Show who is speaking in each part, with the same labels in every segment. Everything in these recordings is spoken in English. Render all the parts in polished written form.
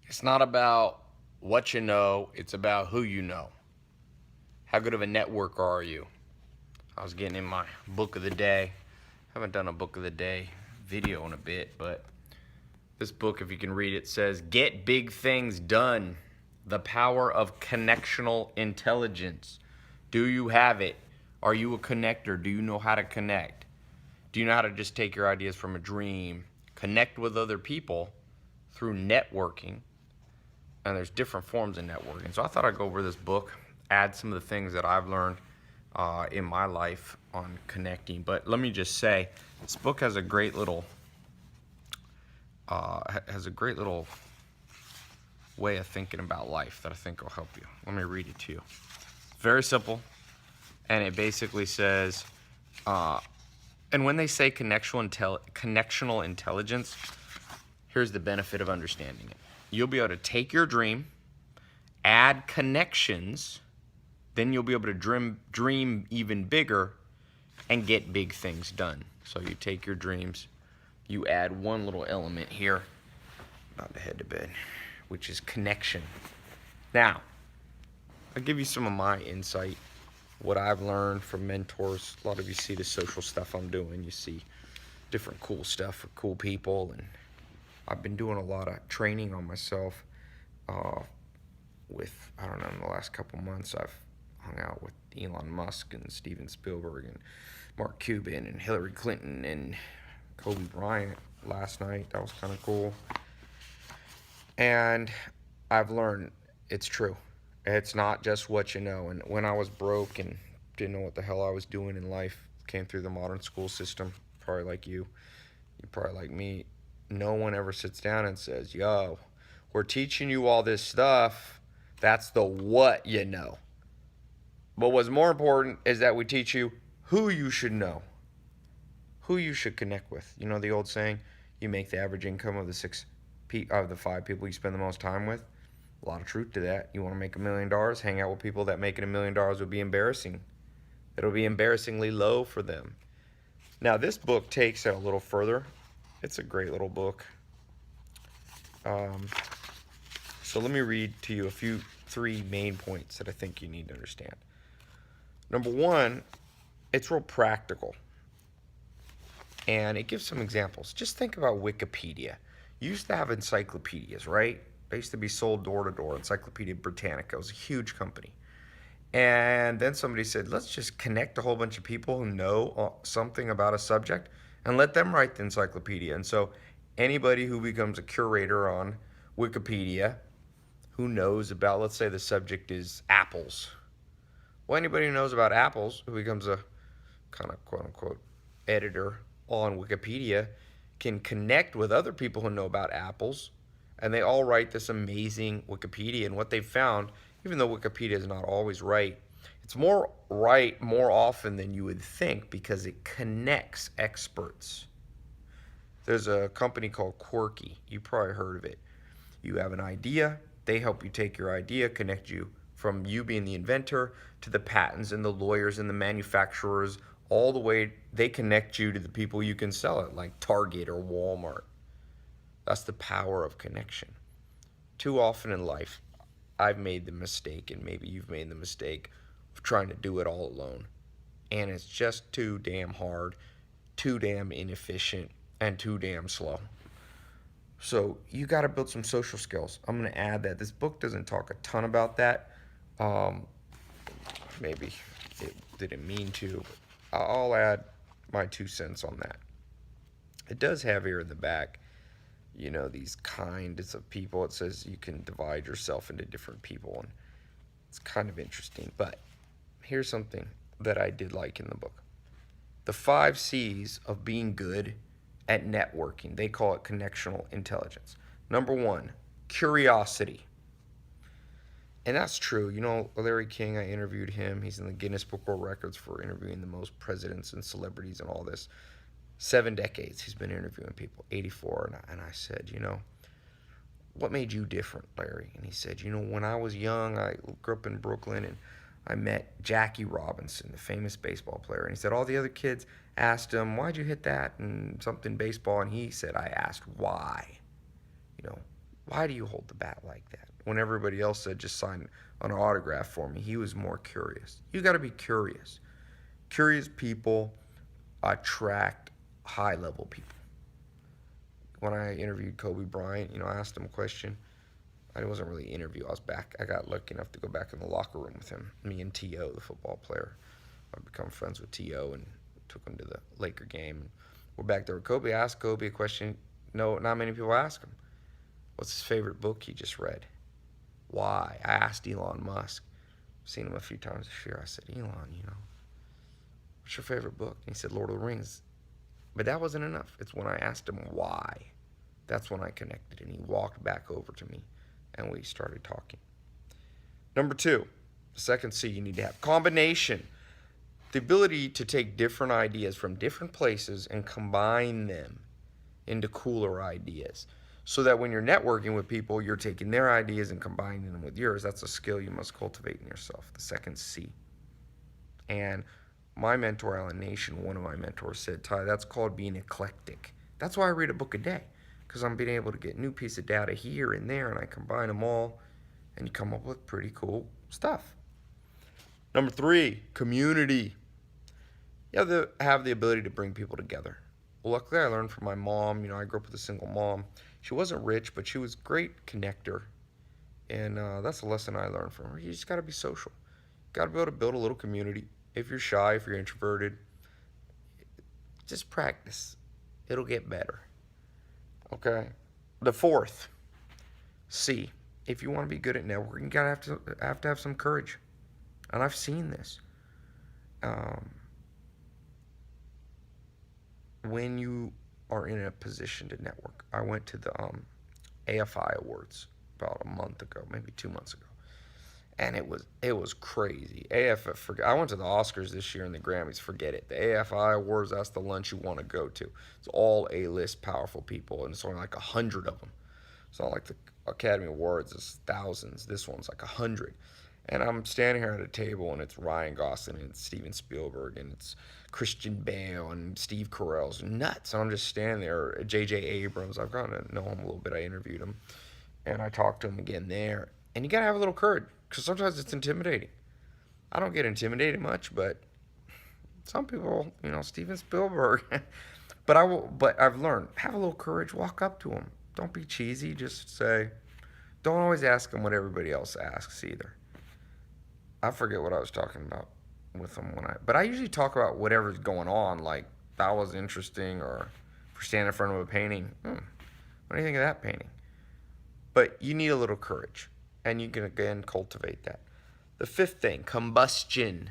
Speaker 1: It's not about what you know, it's about who you know. How good of a networker are you? I was getting in my book of the day. I haven't done a book of the day video in a bit, but this book, if you can read it, says Get Big Things Done. The Power of Connectional Intelligence. Do you have it? Are you a connector? Do you know how to connect? Do you know how to just take your ideas from a dream, connect with other people through networking? And there's different forms of networking. So I thought I'd go over this book, add some of the things that I've learned in my life on connecting. But let me just say, this book has a great little way of thinking about life that I think will help you. Let me read it to you. Very simple, and it basically says, and when they say connectional intelligence, here's the benefit of understanding it. You'll be able to take your dream, add connections, then you'll be able to dream even bigger and get big things done. So you take your dreams, you add one little element here, about to head to bed, which is connection. Now, I'll give you some of my insight, what I've learned from mentors. A lot of you see the social stuff I'm doing. You see different cool stuff for cool people, and I've been doing a lot of training on myself with, I don't know, in the last couple months, I've hung out with Elon Musk and Steven Spielberg and Mark Cuban and Hillary Clinton and Kobe Bryant last night. That was kind of cool. And I've learned it's true. It's not just what you know. And when I was broke and didn't know what the hell I was doing in life, came through the modern school system, probably like you probably like me, no one ever sits down and says, yo, we're teaching you all this stuff. That's the what you know. But what's more important is that we teach you who you should know, who you should connect with. You know the old saying, you make the average income of the 5 people you spend the most time with. A lot of truth to that. You want to make $1 million, hang out with people that making $1 million would be embarrassing. It'll be embarrassingly low for them. Now, this book takes it a little further. It's a great little book. So let me read to you 3 main points that I think you need to understand. Number 1, it's real practical. And it gives some examples. Just think about Wikipedia. You used to have encyclopedias, right? They used to be sold door to door. Encyclopedia Britannica was a huge company. And then somebody said, let's just connect a whole bunch of people who know something about a subject and let them write the encyclopedia. And so anybody who becomes a curator on Wikipedia who knows about, let's say the subject is apples. Well, anybody who knows about apples who becomes a kind of quote unquote editor on Wikipedia can connect with other people who know about apples, and they all write this amazing Wikipedia. And what they found, even though Wikipedia is not always right, it's more right more often than you would think because it connects experts. There's a company called Quirky. You probably heard of it. You have an idea, they help you take your idea, connect you from you being the inventor to the patents and the lawyers and the manufacturers, all the way they connect you to the people you can sell it, like Target or Walmart. That's the power of connection. Too often in life, I've made the mistake, and maybe you've made the mistake, of trying to do it all alone. And it's just too damn hard, too damn inefficient, and too damn slow. So you got to build some social skills. I'm going to add that. This book doesn't talk a ton about that. Maybe it didn't mean to, but I'll add my 2 cents on that. It does have here in the back, you know, these kinds of people. It says you can divide yourself into different people, and it's kind of interesting. But here's something that I did like in the book. The 5 C's of being good at networking. They call it connectional intelligence. Number 1, curiosity. And that's true. You know, Larry King, I interviewed him. He's in the Guinness Book of World Records for interviewing the most presidents and celebrities and all this. 7 decades he's been interviewing people, 84. And I said, you know, what made you different, Larry? And he said, you know, when I was young, I grew up in Brooklyn, and I met Jackie Robinson, the famous baseball player. And he said all the other kids asked him, why'd you hit that and something baseball? And he said, I asked why. You know, Why do you hold the bat like that? When everybody else said just sign an autograph for me, he was more curious. You got to be curious. Curious people attract high level people. When I interviewed Kobe Bryant, I asked him a question. I wasn't really an interview. I got lucky enough to go back in the locker room with him. Me and T.O., the football player. I've become friends with T.O. and took him to the Laker game. We're back there with Kobe. I asked Kobe a question. No, not many people ask him. What's his favorite book he just read? Why? I asked Elon Musk. I've seen him a few times this year. I said, Elon, what's your favorite book? And he said, Lord of the Rings. But that wasn't enough. It's when I asked him why. That's when I connected, and he walked back over to me, and we started talking. Number 2, the second C you need to have, combination. The ability to take different ideas from different places and combine them into cooler ideas. So that when you're networking with people, you're taking their ideas and combining them with yours. That's a skill you must cultivate in yourself, the second C. And my mentor, Alan Nation, one of my mentors said, Ty, that's called being eclectic. That's why I read a book a day, because I'm being able to get new piece of data here and there, and I combine them all, and you come up with pretty cool stuff. Number 3, community. You have the ability to bring people together. Well, luckily, I learned from my mom. I grew up with a single mom. She wasn't rich, but she was a great connector. And that's a lesson I learned from her. You just got to be social. You got to be able to build a little community. If you're shy, if you're introverted, just practice. It'll get better. Okay? The 4th, C. If you want to be good at networking, you gotta have to have some courage. And I've seen this. When you are in a position to network, I went to the AFI Awards about a month ago, maybe 2 months ago, and it was crazy. I went to the Oscars this year and the Grammys. Forget it. The AFI Awards, that's the lunch you want to go to. It's all A-list powerful people, and it's only like 100 of them. It's not like the Academy Awards is thousands. This one's like 100. And I'm standing here at a table, and it's Ryan Gosling, and it's Steven Spielberg, and it's Christian Bale, and Steve Carell's nuts. And I'm just standing there. J.J. Abrams, I've gotten to know him a little bit. I interviewed him, and I talked to him again there. And you got to have a little courage, because sometimes it's intimidating. I don't get intimidated much, but some people, Steven Spielberg. But I've learned, have a little courage. Walk up to him. Don't be cheesy. Just say, don't always ask him what everybody else asks either. I forget what I was talking about with them but I usually talk about whatever's going on, like that was interesting, or if we're standing in front of a painting, what do you think of that painting? But you need a little courage, and you can again cultivate that. The 5th thing, combustion,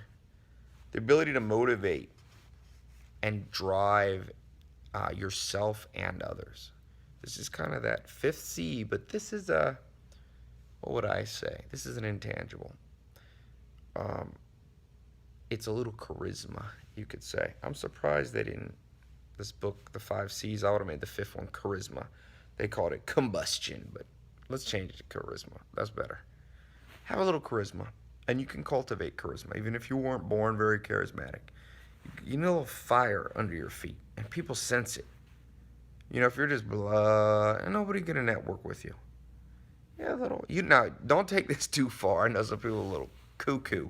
Speaker 1: the ability to motivate and drive yourself and others. This is kind of that 5th C, but this is what would I say? This is an intangible. It's a little charisma, you could say. I'm surprised that in this book, the 5 C's, I would have made the 5th one charisma. They called it combustion, but let's change it to charisma. That's better. Have a little charisma, and you can cultivate charisma, even if you weren't born very charismatic. You need a little fire under your feet, and people sense it. If you're just blah, and nobody gonna network with you. Yeah, now, don't take this too far. I know some people are a little cuckoo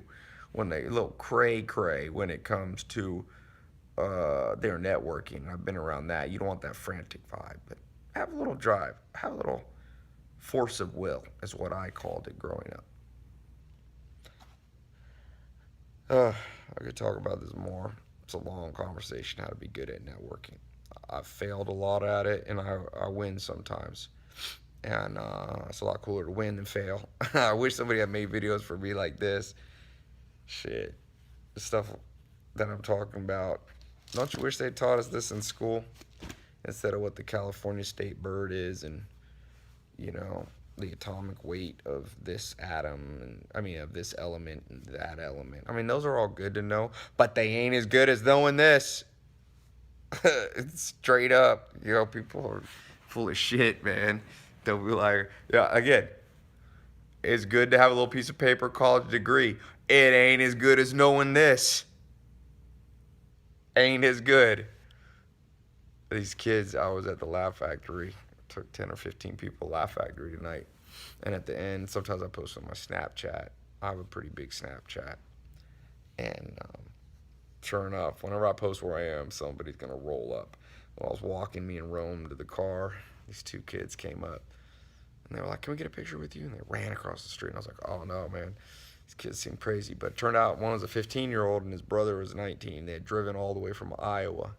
Speaker 1: when a little cray when it comes to their networking. I've been around that. You don't want that frantic vibe, but have a little drive, have a little force of will, is what I called it growing up. I could talk about this more. It's a long conversation, how to be good at networking. I've failed a lot at it, and I win sometimes. And it's a lot cooler to win than fail. I wish somebody had made videos for me like this. Shit. The stuff that I'm talking about. Don't you wish they taught us this in school? Instead of what the California state bird is, and, the atomic weight of this atom, of this element and that element. Those are all good to know, but they ain't as good as knowing this. It's straight up. People are full of shit, man. They'll be like, yeah, again, it's good to have a little piece of paper, college degree. It ain't as good as knowing this. Ain't as good. These kids, I was at the Laugh Factory took 10 or 15 people to Laugh Factory tonight. And at the end, sometimes I post on my Snapchat. I have a pretty big Snapchat. And sure enough, whenever I post where I am, somebody's going to roll up. While I was walking me and Rome to the car, these two kids came up. And they were like, "Can we get a picture with you?" And they ran across the street. And I was like, "Oh, no, man. These kids seem crazy." But it turned out one was a 15-year-old and his brother was 19. They had driven all the way from Iowa.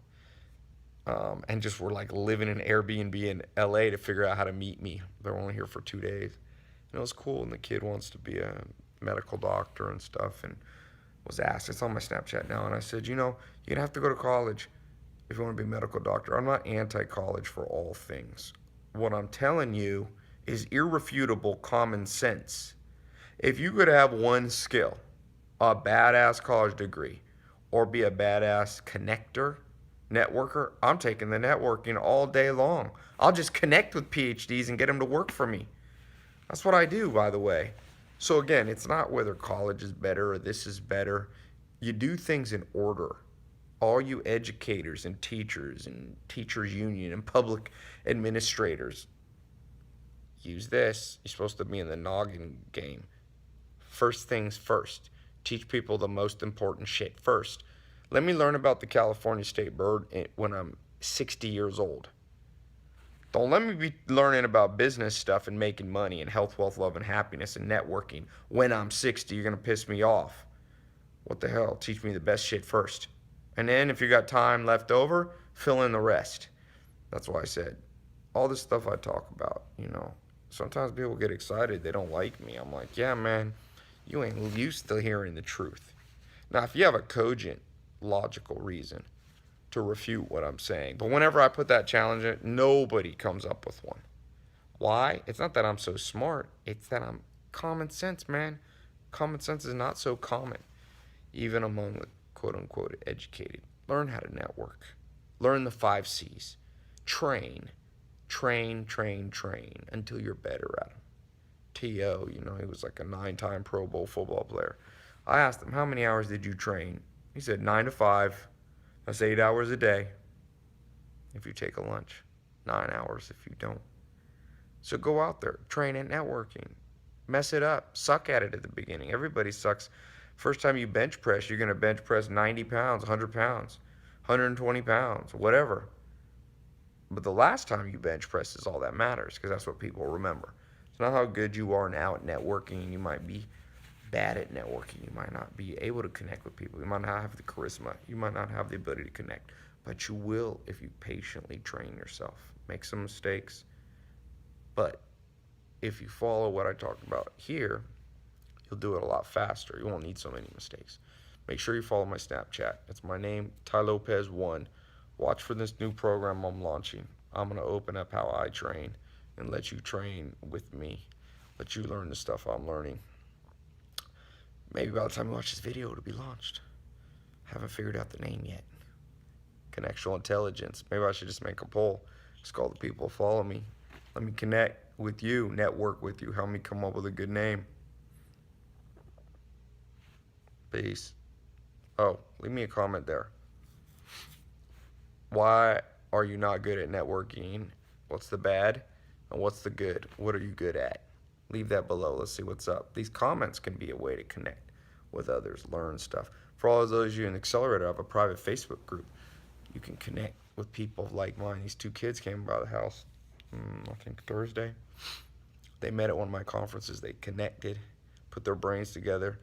Speaker 1: And just were like living in Airbnb in LA to figure out how to meet me. They were only here for 2 days. And it was cool. And the kid wants to be a medical doctor and stuff. And was asked, it's on my Snapchat now. And I said, you're going to have to go to college if you want to be a medical doctor. I'm not anti-college for all things. What I'm telling you is irrefutable common sense. If you could have one skill, a badass college degree, or be a badass connector, networker, I'm taking the networking all day long. I'll just connect with PhDs and get them to work for me. That's what I do, by the way. So again, it's not whether college is better or this is better. You do things in order. All you educators and teachers union and public administrators, use this. You're supposed to be in the noggin game. First things first. Teach people the most important shit first. Let me learn about the California state bird when I'm 60 years old. Don't let me be learning about business stuff and making money and health, wealth, love, and happiness and networking when I'm 60. You're going to piss me off. What the hell? Teach me the best shit first. And then if you got time left over, fill in the rest. That's why I said all this stuff I talk about, sometimes people get excited. They don't like me. I'm like, yeah, man, you ain't used to hearing the truth. Now, if you have a cogent, logical reason to refute what I'm saying, but whenever I put that challenge in, nobody comes up with one. Why? It's not that I'm so smart. It's that I'm common sense, man. Common sense is not so common, even among the quote-unquote educated. Learn how to network. Learn the 5 C's. Train until you're better at them. T.O., he was like a 9-time Pro Bowl football player. I asked him, how many hours did you train? He said 9 to 5. That's 8 hours a day if you take a lunch. 9 hours if you don't. So go out there, train at networking. Mess it up. Suck at it at the beginning. Everybody sucks. First time you bench press, you're going to bench press 90 pounds, 100 pounds, 120 pounds, whatever. But the last time you bench press is all that matters, because that's what people remember. It's not how good you are now at networking. You might be bad at networking. You might not be able to connect with people. You might not have the charisma. You might not have the ability to connect. But you will if you patiently train yourself. Make some mistakes. But if you follow what I talked about here, you'll do it a lot faster. You won't need so many mistakes. Make sure you follow my Snapchat. It's my name, Ty Lopez 1. Watch for this new program I'm launching. I'm going to open up how I train and let you train with me. Let you learn the stuff I'm learning. Maybe by the time you watch this video, it'll be launched. Haven't figured out the name yet. Connectional Intelligence. Maybe I should just make a poll. Just call the people who follow me. Let me connect with you, network with you. Help me come up with a good name. Peace. Oh, leave me a comment there. Why are you not good at networking? What's the bad? And what's the good? What are you good at? Leave that below. Let's see what's up. These comments can be a way to connect with others, learn stuff. For all of those of you in the Accelerator, I have a private Facebook group. You can connect with people like mine. These 2 kids came by the house, I think Thursday. They met at one of my conferences. They connected, put their brains together.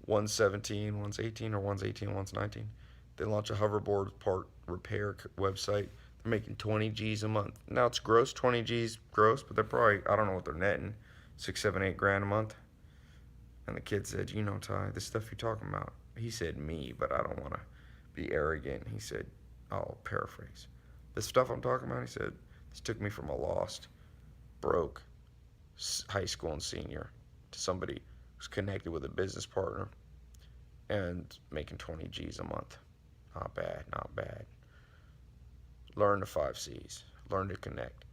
Speaker 1: One's 17, one's 18, or one's 18, one's 19. They launched a hoverboard part repair website. They're making 20 G's a month. Now it's gross, 20 G's gross, but they're probably, I don't know what they're netting, 6, 7, 8 grand a month. And the kid said, Ty, the stuff you're talking about. He said me, but I don't want to be arrogant. He said, I'll paraphrase. The stuff I'm talking about, he said, this took me from a lost, broke high school and senior to somebody who's connected with a business partner and making 20 G's a month. Not bad, not bad. Learn the 5 C's. Learn to connect.